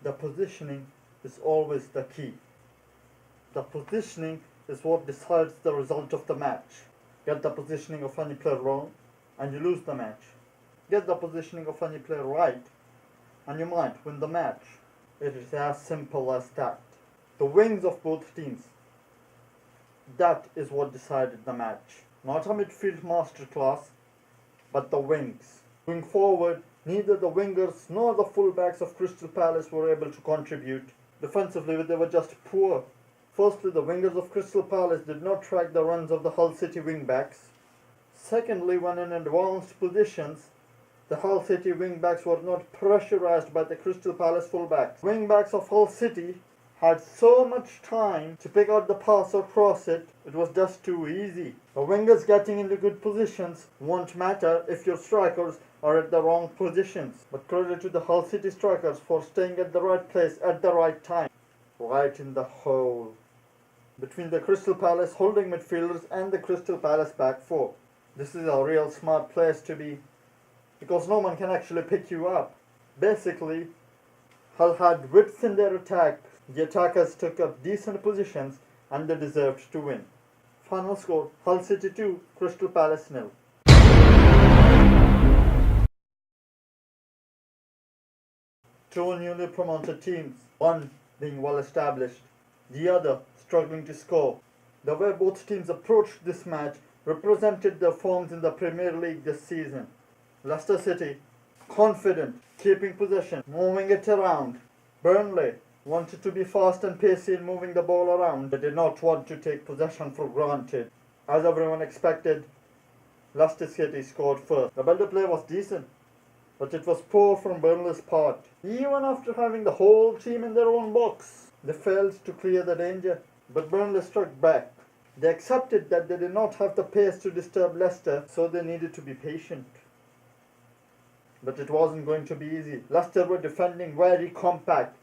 The positioning is always the key. The positioning is what decides the result of the match. Get the positioning of any player wrong and you lose the match. Get the positioning of any player right and you might win the match. It is as simple as that. The wings of both teams. That is what decided the match. Not a midfield masterclass, but the wings. Going forward, neither the wingers nor the fullbacks of Crystal Palace were able to contribute. Defensively, they were just poor. Firstly, the wingers of Crystal Palace did not track the runs of the Hull City wingbacks. Secondly, when in advanced positions, the Hull City wingbacks were not pressurized by the Crystal Palace fullbacks. Wingbacks of Hull City had so much time to pick out the pass or cross it, it was just too easy. The wingers getting into good positions won't matter if your strikers are at the wrong positions. But credit to the Hull City strikers for staying at the right place at the right time. Right in the hole. Between the Crystal Palace holding midfielders and the Crystal Palace back four. This is a real smart place to be, because no one can actually pick you up. Basically, Hull had width in their attack. The attackers took up decent positions and they deserved to win. Final score, Hull City 2, Crystal Palace 0. Two newly promoted teams, one being well established, the other struggling to score. The way both teams approached this match represented their forms in the Premier League this season. Leicester City, confident, keeping possession, moving it around. Burnley wanted to be fast and pacey in moving the ball around. They did not want to take possession for granted. As everyone expected, Leicester City scored first. The build-up play was decent, but it was poor from Burnley's part. Even after having the whole team in their own box, they failed to clear the danger. But Burnley struck back. They accepted that they did not have the pace to disturb Leicester, so they needed to be patient. But it wasn't going to be easy. Leicester were defending very compact.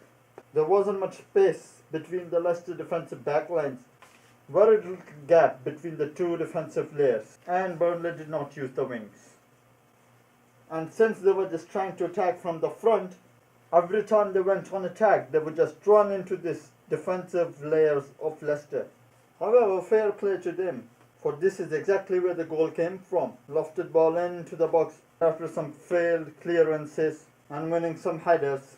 There wasn't much space between the Leicester defensive backlines. Very little gap between the two defensive layers. And Burnley did not use the wings. And since they were just trying to attack from the front, every time they went on attack, they would just run into this defensive layers of Leicester. However, fair play to them, for this is exactly where the goal came from. Lofted ball into the box after some failed clearances and winning some headers.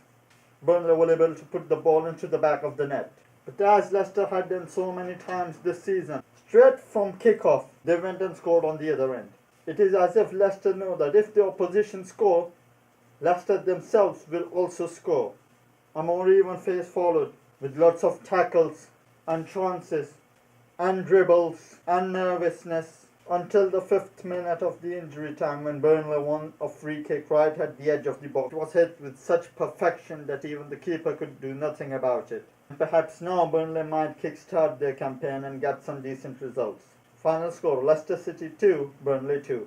Burnley were able to put the ball into the back of the net. But as Leicester had done so many times this season, straight from kickoff, they went and scored on the other end. It is as if Leicester know that if the opposition score, Leicester themselves will also score. A more even phase followed, with lots of tackles and chances and dribbles and nervousness, until the 5th minute of the injury time when Burnley won a free kick right at the edge of the box. It was hit with such perfection that even the keeper could do nothing about it. And perhaps now Burnley might kickstart their campaign and get some decent results. Final score, Leicester City 2, Burnley 2.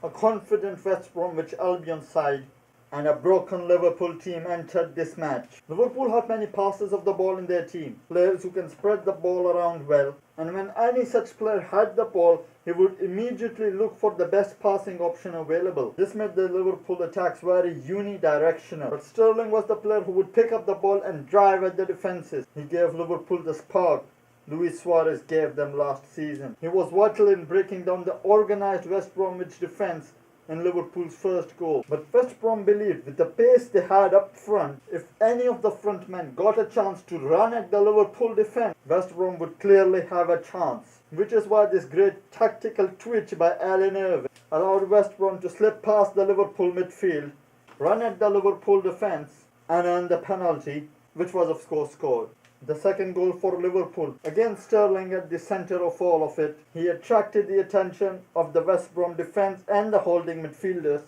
A confident West Bromwich Albion side and a broken Liverpool team entered this match. Liverpool had many passers of the ball in their team, players who can spread the ball around well, and when any such player had the ball, he would immediately look for the best passing option available. This made the Liverpool attacks very unidirectional, but Sterling was the player who would pick up the ball and drive at the defences. He gave Liverpool the spark Luis Suarez gave them last season. He was vital in breaking down the organised West Bromwich defence in Liverpool's first goal. But West Brom believed with the pace they had up front, if any of the front men got a chance to run at the Liverpool defence, West Brom would clearly have a chance. Which is why this great tactical twitch by Alan Irvine allowed West Brom to slip past the Liverpool midfield, run at the Liverpool defence and earn the penalty, which was of course scored. The second goal for Liverpool, again Sterling at the centre of all of it. He attracted the attention of the West Brom defence and the holding midfielders,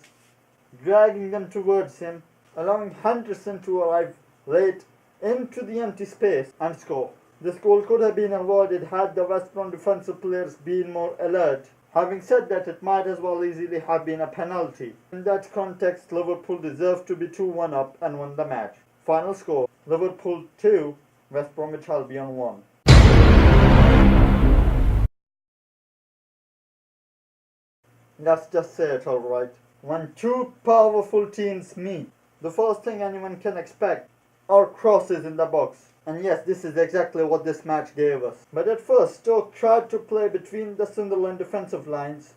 dragging them towards him, allowing Henderson to arrive late into the empty space and score. This goal could have been avoided had the West Brom defensive players been more alert. Having said that, it might as well easily have been a penalty. In that context, Liverpool deserved to be 2-1 up and won the match. Final score, Liverpool 2, West Bromwich Albion 1. Let's just say it alright. When two powerful teams meet, the first thing anyone can expect are crosses in the box. And yes, this is exactly what this match gave us. But at first, Stoke tried to play between the Sunderland defensive lines,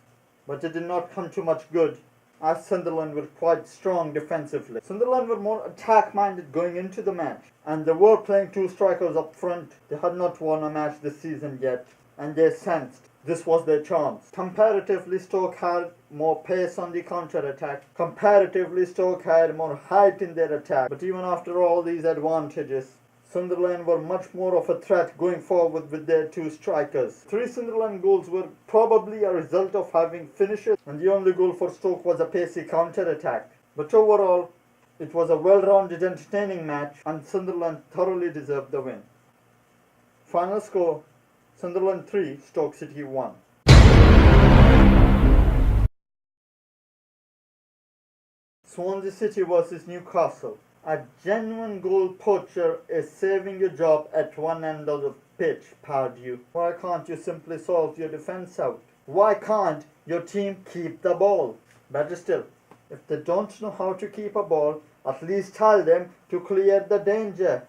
but it did not come to much good, as Sunderland were quite strong defensively. Sunderland were more attack-minded going into the match, and they were playing two strikers up front. They had not won a match this season yet, and they sensed this was their chance. Comparatively, Stoke had more pace on the counter-attack. Comparatively, Stoke had more height in their attack. But even after all these advantages, Sunderland were much more of a threat going forward with their two strikers. 3 Sunderland goals were probably a result of having finishers, and the only goal for Stoke was a pacey counter-attack. But overall, it was a well-rounded, entertaining match, and Sunderland thoroughly deserved the win. Final score: Sunderland 3, Stoke City 1. Swansea City versus Newcastle. A genuine goal poacher is saving your job at one end of the pitch, Pardew. Why can't you simply sort your defence out? Why can't your team keep the ball? Better still, if they don't know how to keep a ball, at least tell them to clear the danger.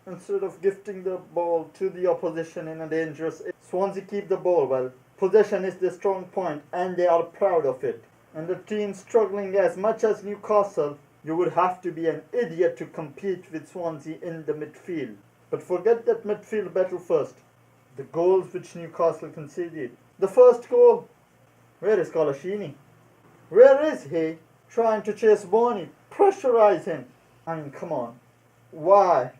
Instead of gifting the ball to the opposition in a dangerous area, Swansea keep the ball well. Possession is the strong point, and they are proud of it. And a team struggling as much as Newcastle, you would have to be an idiot to compete with Swansea in the midfield. But forget that midfield battle first. The goals which Newcastle conceded. The first goal. Where is Colaccini? Where is he? Trying to chase Bony. Pressurize him. I mean, come on. Why?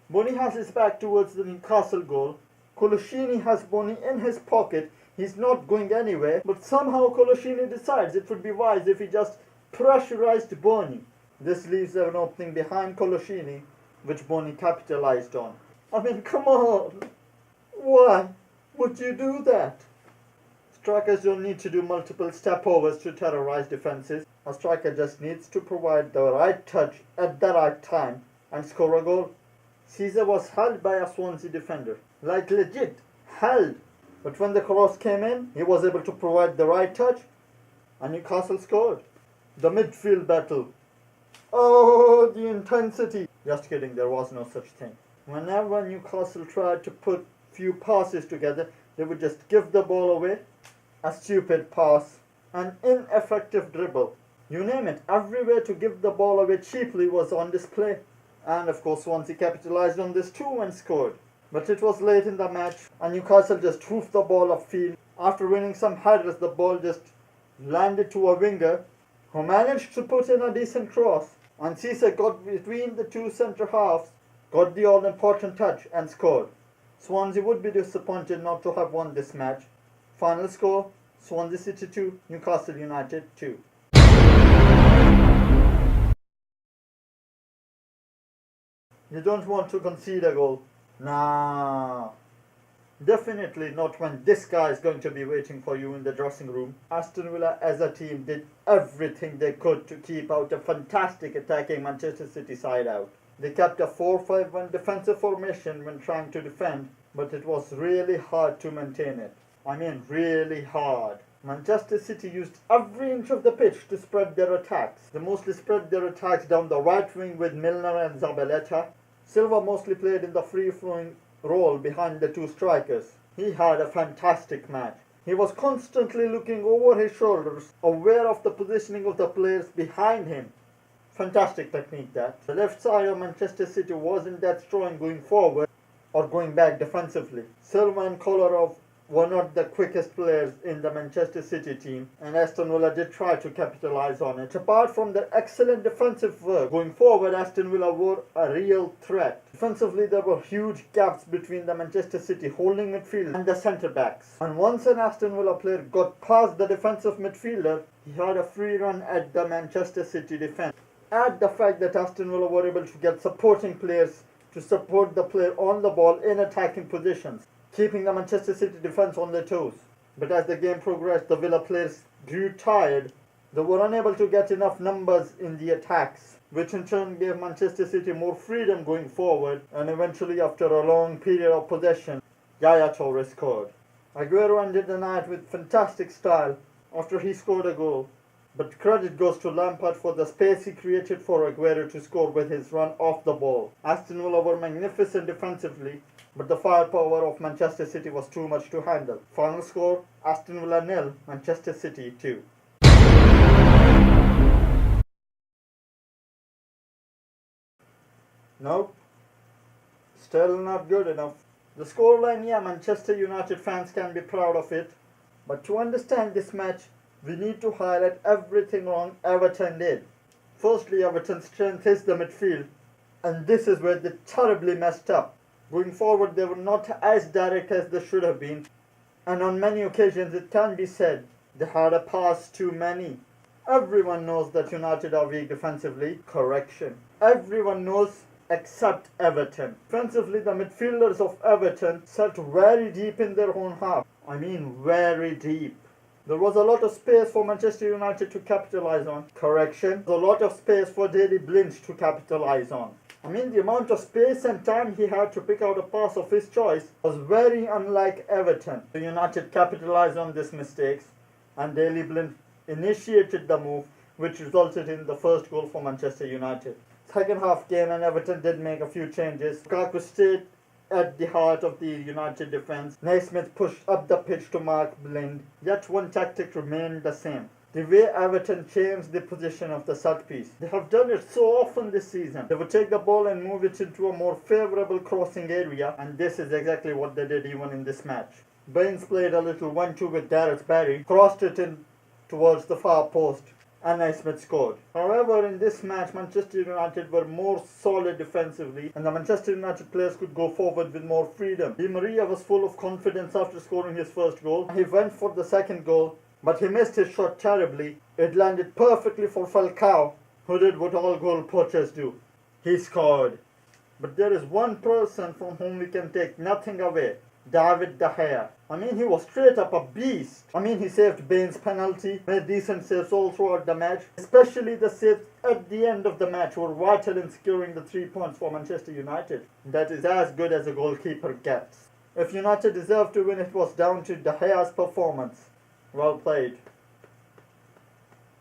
Bony has his back towards the Newcastle goal. Colaccini has Bony in his pocket. He's not going anywhere. But somehow Colaccini decides it would be wise if he just pressurized Bony. This leaves an opening behind Colaccini, which Bony capitalized on. I mean, come on. Why would you do that? Strikers don't need to do multiple step-overs to terrorize defenses. A striker just needs to provide the right touch at the right time and score a goal. Caesar was held by a Swansea defender. Like legit, held. But when the cross came in, he was able to provide the right touch and Newcastle scored. The midfield battle. Oh, the intensity. Just kidding, there was no such thing. Whenever Newcastle tried to put few passes together, they would just give the ball away. A stupid pass. An ineffective dribble. You name it, everywhere to give the ball away cheaply was on display. And of course Swansea capitalized on this too and scored. But it was late in the match and Newcastle just hoofed the ball upfield. After winning some headers, the ball just landed to a winger who managed to put in a decent cross. And Caesar got between the two centre halves, got the all-important touch and scored. Swansea would be disappointed not to have won this match. Final score: Swansea City 2, Newcastle United 2. You don't want to concede a goal. Nah. Definitely not when this guy is going to be waiting for you in the dressing room. Aston Villa as a team did everything they could to keep out a fantastic attacking Manchester City side out. They kept a 4-5-1 defensive formation when trying to defend, but it was really hard to maintain it. I mean really hard. Manchester City used every inch of the pitch to spread their attacks. They mostly spread their attacks down the right wing with Milner and Zabaleta. Silva mostly played in the free-flowing role behind the two strikers. He had a fantastic match. He was constantly looking over his shoulders, aware of the positioning of the players behind him. Fantastic technique that. The left side of Manchester City wasn't that strong going forward or going back defensively. Silva and Kolarov were not the quickest players in the Manchester City team, and Aston Villa did try to capitalize on it. Apart from their excellent defensive work, going forward Aston Villa were a real threat. Defensively there were huge gaps between the Manchester City holding midfield and the centre-backs. And once an Aston Villa player got past the defensive midfielder, he had a free run at the Manchester City defence. Add the fact that Aston Villa were able to get supporting players to support the player on the ball in attacking positions, keeping the Manchester City defence on their toes. But as the game progressed, the Villa players grew tired. They were unable to get enough numbers in the attacks, which in turn gave Manchester City more freedom going forward, and eventually after a long period of possession, Yaya Toure scored. Aguero ended the night with fantastic style after he scored a goal. But credit goes to Lampard for the space he created for Aguero to score with his run off the ball. Aston Villa were magnificent defensively, but the firepower of Manchester City was too much to handle. Final score, Aston Villa 0, Manchester City 2. Nope. Still not good enough. The scoreline, yeah, Manchester United fans can be proud of it. But to understand this match, we need to highlight everything wrong Everton did. Firstly, Everton's strength is the midfield, and this is where they terribly messed up. Going forward, they were not as direct as they should have been, and on many occasions it can be said they had a pass too many. Everyone knows that United are weak defensively. Correction. Everyone knows except Everton. Defensively, the midfielders of Everton sat very deep in their own half. I mean very deep. There was a lot of space for Manchester United to capitalize on. Correction. There was a lot of space for Daley Blind to capitalize on. I mean, the amount of space and time he had to pick out a pass of his choice was very unlike Everton. The United capitalized on these mistakes, and Daley Blind initiated the move, which resulted in the first goal for Manchester United. Second half came and Everton did make a few changes. Lukaku stayed at the heart of the United defence. Naismith pushed up the pitch to mark Blind, yet one tactic remained the same. The way Everton changed the position of the set piece. They have done it so often this season. They would take the ball and move it into a more favourable crossing area, and this is exactly what they did even in this match. Baines played a little 1-2 with Gareth Barry, crossed it in towards the far post, and Naismith scored. However, in this match, Manchester United were more solid defensively, and the Manchester United players could go forward with more freedom. Di Maria was full of confidence after scoring his first goal. He went for the second goal, but he missed his shot terribly. It landed perfectly for Falcao, who did what all goal poachers do. He scored. But there is one person from whom we can take nothing away. David De Gea. I mean, he was straight up a beast. I mean, he saved Baines' penalty, made decent saves all throughout the match. Especially the saves at the end of the match were vital in securing the 3 points for Manchester United. That is as good as a goalkeeper gets. If United deserved to win, it was down to De Gea's performance. Well played.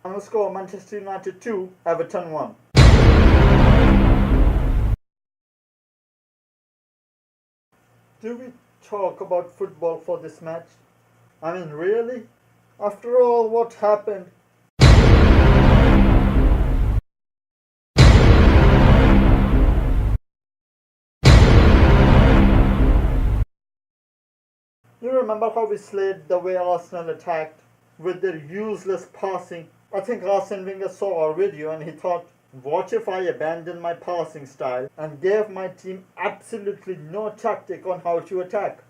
Final score, Manchester United 2, Everton 1. Do we talk about football for this match? I mean, really? After all what happened? You remember how we slayed the way Arsenal attacked with their useless passing? I think Arsene Wenger saw our video and he thought, what if I abandoned my passing style and gave my team absolutely no tactic on how to attack?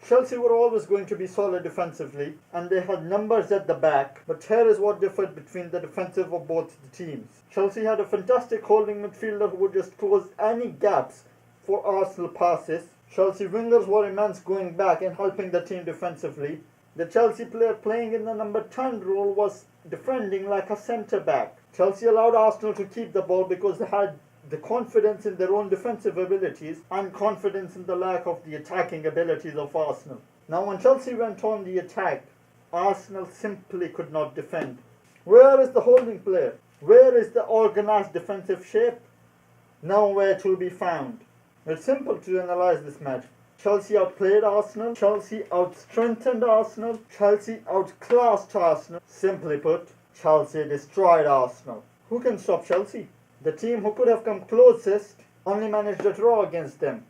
Chelsea were always going to be solid defensively and they had numbers at the back, but here is what differed between the defensive of both the teams. Chelsea had a fantastic holding midfielder who would just close any gaps for Arsenal passes. Chelsea wingers were immense going back and helping the team defensively. The Chelsea player playing in the number 10 role was defending like a centre-back. Chelsea allowed Arsenal to keep the ball because they had the confidence in their own defensive abilities and confidence in the lack of the attacking abilities of Arsenal. Now when Chelsea went on the attack, Arsenal simply could not defend. Where is the holding player? Where is the organised defensive shape? Nowhere to be found. It's simple to analyse this match. Chelsea outplayed Arsenal, Chelsea outstrengthened Arsenal, Chelsea outclassed Arsenal. Simply put, Chelsea destroyed Arsenal. Who can stop Chelsea? The team who could have come closest only managed a draw against them.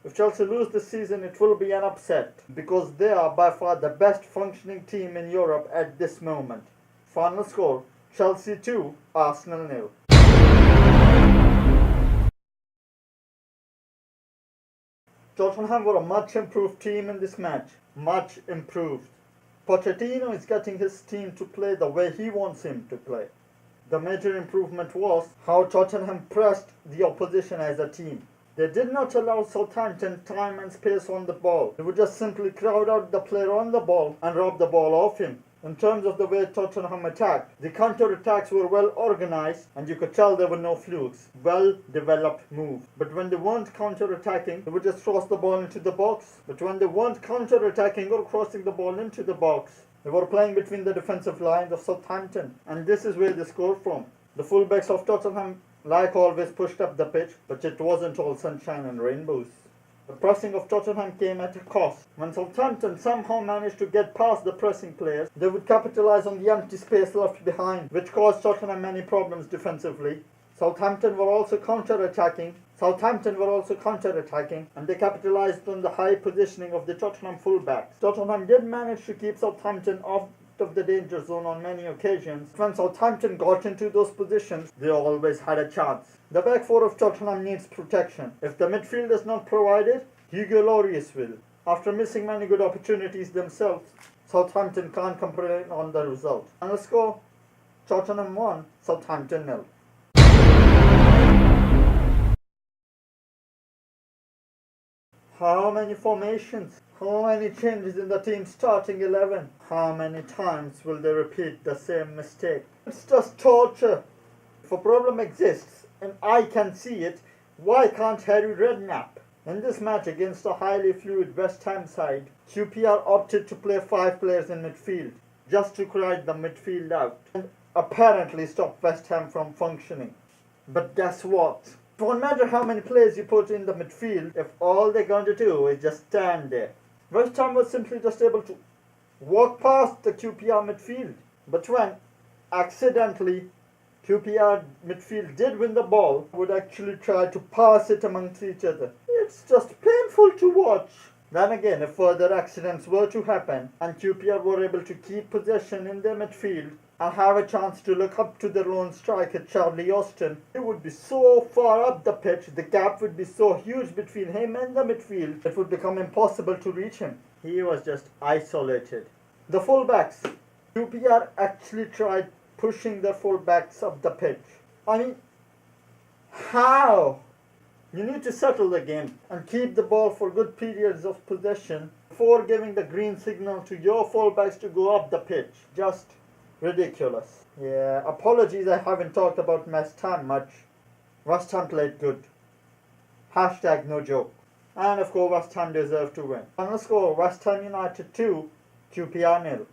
If Chelsea lose this season, it will be an upset because they are by far the best functioning team in Europe at this moment. Final score, Chelsea 2, Arsenal 0. Tottenham were a much improved team in this match. Much improved. Pochettino is getting his team to play the way he wants him to play. The major improvement was how Tottenham pressed the opposition as a team. They did not allow Southampton time and space on the ball. They would just simply crowd out the player on the ball and rob the ball off him. In terms of the way Tottenham attacked, the counter-attacks were well organised and you could tell there were no flukes. Well-developed move. But when they weren't counter-attacking, they would just cross the ball into the box. But when they weren't counter-attacking or crossing the ball into the box, They were playing between the defensive lines of Southampton, and this is where they scored from. The fullbacks of Tottenham, like always, pushed up the pitch, but it wasn't all sunshine and rainbows. The pressing of Tottenham came at a cost. When Southampton somehow managed to get past the pressing players, they would capitalise on the empty space left behind, which caused Tottenham many problems defensively. Southampton were also counter-attacking, and they capitalised on the high positioning of the Tottenham fullbacks. Tottenham did manage to keep Southampton off of the danger zone on many occasions. When Southampton got into those positions, they always had a chance. The back four of Tottenham needs protection. If the midfield is not provided, Hugo Lloris will. After missing many good opportunities themselves, Southampton can't complain on the result. And the score, Tottenham 1, Southampton 0. How many formations? How many changes in the team's starting 11? How many times will they repeat the same mistake? It's just torture. If a problem exists, and I can see it, why can't Harry Redknapp? In this match against a highly fluid West Ham side, QPR opted to play 5 players in midfield, just to crowd the midfield out, and apparently stop West Ham from functioning. But guess what? It won't matter how many players you put in the midfield if all they're going to do is just stand there. West Ham was simply just able to walk past the QPR midfield. But when accidentally QPR midfield did win the ball, would actually try to pass it amongst each other. It's just painful to watch. Then again, if further accidents were to happen and QPR were able to keep possession in their midfield and have a chance to look up to their lone striker Charlie Austin, he would be so far up the pitch, the gap would be so huge between him and the midfield, it would become impossible to reach him. He was just isolated. The fullbacks, QPR actually tried pushing their fullbacks up the pitch. I mean, how? You need to settle the game and keep the ball for good periods of possession before giving the green signal to your fullbacks to go up the pitch. Just ridiculous. Yeah, apologies I haven't talked about West Ham much. West Ham played good. Hashtag no joke. And of course West Ham deserved to win. Final score, West Ham United 2, QPR 0.